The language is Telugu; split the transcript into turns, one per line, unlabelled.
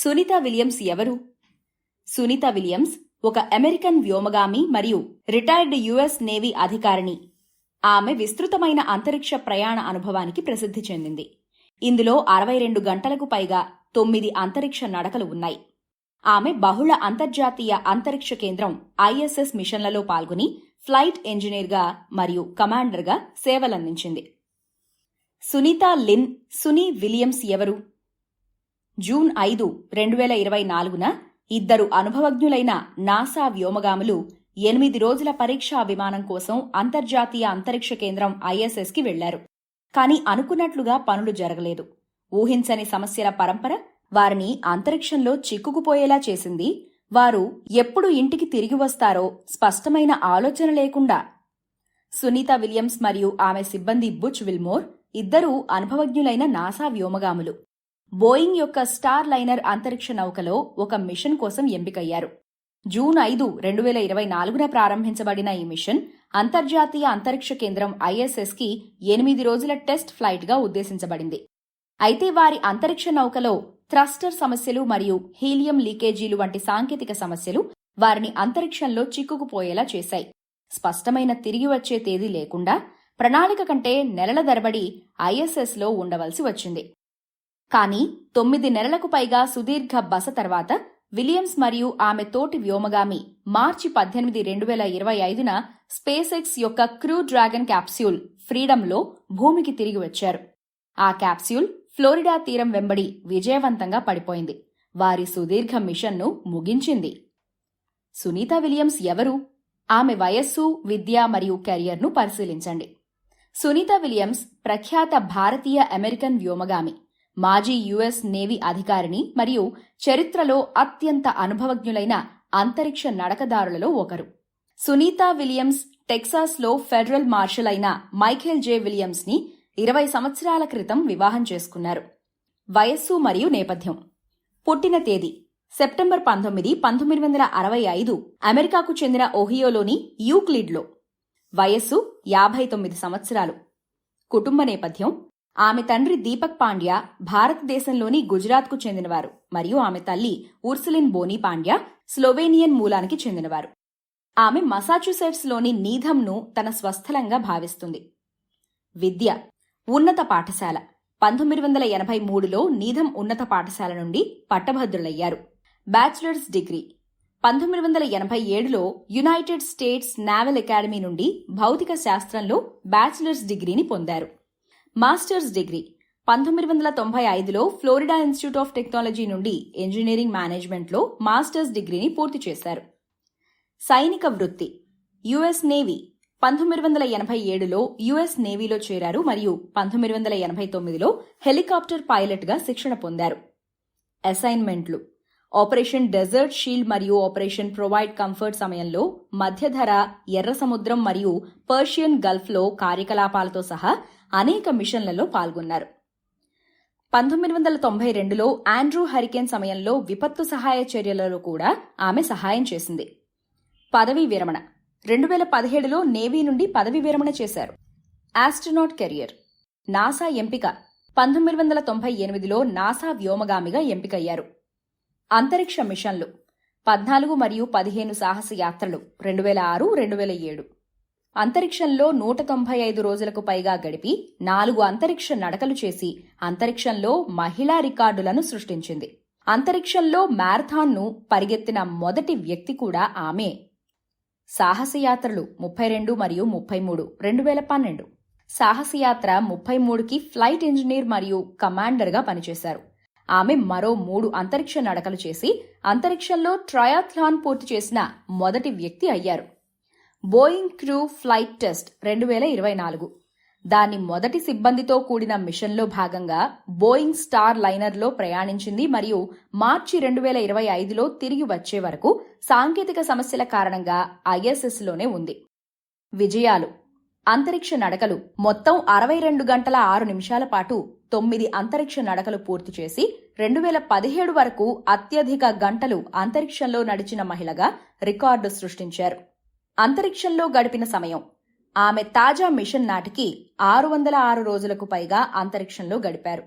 సునీత విలియమ్స్ ఎవరు? సునీత విలియమ్స్ ఒక అమెరికన్ వ్యోమగామి మరియు రిటైర్డ్ యుఎస్ నేవీ అధికారిణి. ఆమె విస్తృతమైన అంతరిక్ష ప్రయాణ అనుభవానికి ప్రసిద్ధి చెందింది. ఇందులో 62 గంటలకు పైగా 9 అంతరిక్ష నడకలు ఉన్నాయి. ఆమె బహుళ అంతర్జాతీయ అంతరిక్ష కేంద్రం ISS మిషన్లలో పాల్గొని ఫ్లైట్ ఇంజనీర్గా మరియు కమాండర్గా సేవలందించింది. సునీత లిన్ సునీ విలియమ్స్ ఎవరు? జూన్ 5, 2024న ఇద్దరు అనుభవజ్ఞులైన నాసా వ్యోమగాములు 8 రోజుల పరీక్షా విమానం కోసం అంతర్జాతీయ అంతరిక్ష కేంద్రం ISSకి వెళ్లారు. కానీ అనుకున్నట్లుగా పనులు జరగలేదు. ఊహించని సమస్యల పరంపర వారిని అంతరిక్షంలో చిక్కుకుపోయేలా చేసింది. వారు ఎప్పుడు ఇంటికి తిరిగి వస్తారో స్పష్టమైన ఆలోచన లేకుండా. సునీత విలియమ్స్ మరియు ఆమె సిబ్బంది బుచ్ విల్మోర్ ఇద్దరూ అనుభవజ్ఞులైన నాసా వ్యోమగాములు. బోయింగ్ యొక్క స్టార్ లైనర్ అంతరిక్ష నౌకలో ఒక మిషన్ కోసం ఎంపికయ్యారు. జూన్ 5, 2024న ప్రారంభించబడిన ఈ మిషన్ అంతర్జాతీయ అంతరిక్ష కేంద్రం ISSకి 8 రోజుల టెస్ట్ ఫ్లైట్గా ఉద్దేశించబడింది. అయితే వారి అంతరిక్ష నౌకలో థ్రస్టర్ సమస్యలు మరియు హీలియం లీకేజీలు వంటి సాంకేతిక సమస్యలు వారిని అంతరిక్షంలో చిక్కుకుపోయేలా చేశాయి. స్పష్టమైన తిరిగి వచ్చే తేదీ లేకుండా ప్రణాళిక కంటే నెలల తరబడి ISSలో ఉండవలసి వచ్చింది. కానీ 9 నెలలకు పైగా సుదీర్ఘ బస తర్వాత విలియమ్స్ మరియు ఆమె తోటి వ్యోమగామి మార్చి 18, 2025న స్పేస్ ఎక్స్ యొక్క క్రూ డ్రాగన్ క్యాప్స్యూల్ ఫ్రీడమ్లో భూమికి తిరిగి వచ్చారు. ఆ క్యాప్స్యూల్ ఫ్లోరిడా తీరం వెంబడి విజయవంతంగా పడిపోయింది. వారి సుదీర్ఘ మిషన్ను ముగించింది. సునీత విలియమ్స్ ఎవరు? ఆమె వయస్సు, విద్య మరియు కెరియర్ను పరిశీలించండి. సునీత విలియమ్స్ ప్రఖ్యాత భారతీయ అమెరికన్ వ్యోమగామి, మాజీ యుఎస్ నేవీ అధికారిణి మరియు చరిత్రలో అత్యంత అనుభవజ్ఞులైన అంతరిక్ష నడకదారులలో ఒకరు. సునీత విలియమ్స్ టెక్సాస్లో ఫెడరల్ మార్షల్ అయిన మైఖేల్ జె. విలియమ్స్ని 20 సంవత్సరాల క్రితం వివాహం చేసుకున్నారు. వయస్సు మరియు నేపథ్యం. పుట్టిన తేదీ సెప్టెంబర్ 19, 1965 అమెరికాకు చెందిన ఓహియోలోని యూక్లిడ్లో. వయస్సు 59 సంవత్సరాలు. కుటుంబ నేపథ్యం. ఆమె తండ్రి దీపక్ పాండ్యా భారతదేశంలోని గుజరాత్కు చెందినవారు మరియు ఆమె తల్లి ఉర్సులిన్ బోనీ పాండ్యా స్లోవేనియన్ మూలానికి చెందినవారు. ఆమె మసాచ్యుసెట్స్లోని నీధంను తన స్వస్థలంగా భావిస్తుంది. విద్య. ఉన్నత పాఠశాల. 1983లో నీధం ఉన్నత పాఠశాల నుండి పట్టభద్రులయ్యారు. Bachelors degree. 1987లో యునైటెడ్ స్టేట్స్ నేవల్ అకాడమీ నుండి భౌతిక శాస్త్రంలో బ్యాచిలర్స్ డిగ్రీని పొందారు. Masters degree. 1995లో ఫ్లోరిడా ఇన్స్టిట్యూట్ ఆఫ్ టెక్నాలజీ నుండి ఇంజనీరింగ్ మేనేజ్మెంట్లో మాస్టర్స్ డిగ్రీని పూర్తి చేశారు. సైనిక వృత్తి. US Navy. 1987లో యుఎస్ నేవీలో చేరారు మరియు 1989లో హెలికాప్టర్ పైలట్గా శిక్షణ పొందారు. అసైన్మెంట్లు. ఆపరేషన్ డెజర్ట్ షీల్డ్ మరియు ఆపరేషన్ ప్రొవైడ్ కంఫర్ట్ సమయంలో మధ్యధర, ఎర్ర సముద్రం మరియు పర్షియన్ గల్ఫ్లో కార్యకలాపాలతో సహా అనేక మిషన్లలో పాల్గొన్నారు. 1992లో ఆండ్రూ హరికేన్ సమయంలో విపత్తు సహాయ చర్యలలో కూడా ఆమె సహాయం చేసింది. పదవీ విరమణ. 2017లో నేవీ నుండి పదవీ విరమణ చేశారు. Astronaut career. నాసా ఎంపిక. 1998లో నాసా వ్యోమగామిగా ఎంపికయ్యారు. అంతరిక్ష మిషన్లు. 14 మరియు 15 సాహస యాత్రలు 2006, 2007. అంతరిక్షంలో 195 రోజులకు పైగా గడిపి 4 అంతరిక్ష నడకలు చేసి అంతరిక్షంలో మహిళా రికార్డులను సృష్టించింది. అంతరిక్షంలో మ్యారథాన్ను పరిగెత్తిన మొదటి వ్యక్తి కూడా ఆమె. సాహసయాత్రలు 32 మరియు 33 2012. సాహసయాత్ర 33కి ఫ్లైట్ ఇంజనీర్ మరియు కమాండర్గా పనిచేశారు. ఆమె మరో 3 అంతరిక్ష నడకలు చేసి అంతరిక్షంలో ట్రయాథ్లాన్ పూర్తి చేసిన మొదటి వ్యక్తి అయ్యారు. Boeing crew flight test 2024. దాని మొదటి సిబ్బందితో కూడిన మిషన్లో భాగంగా బోయింగ్ స్టార్ లైనర్లో ప్రయాణించింది మరియు మార్చి 2025లో తిరిగి వచ్చే వరకు సాంకేతిక సమస్యల కారణంగా ISSలోనే ఉంది. విజయాలు. అంతరిక్ష నడకలు. మొత్తం 62 గంటల 6 నిమిషాల పాటు 9 అంతరిక్ష నడకలు పూర్తి చేసి 2017 వరకు అత్యధిక గంటలు అంతరిక్షంలో నడిచిన మహిళగా రికార్డు సృష్టించారు. అంతరిక్షంలో గడిపిన సమయం. ఆమె తాజా మిషన్ నాటికి 606 రోజులకు పైగా అంతరిక్షంలో గడిపారు.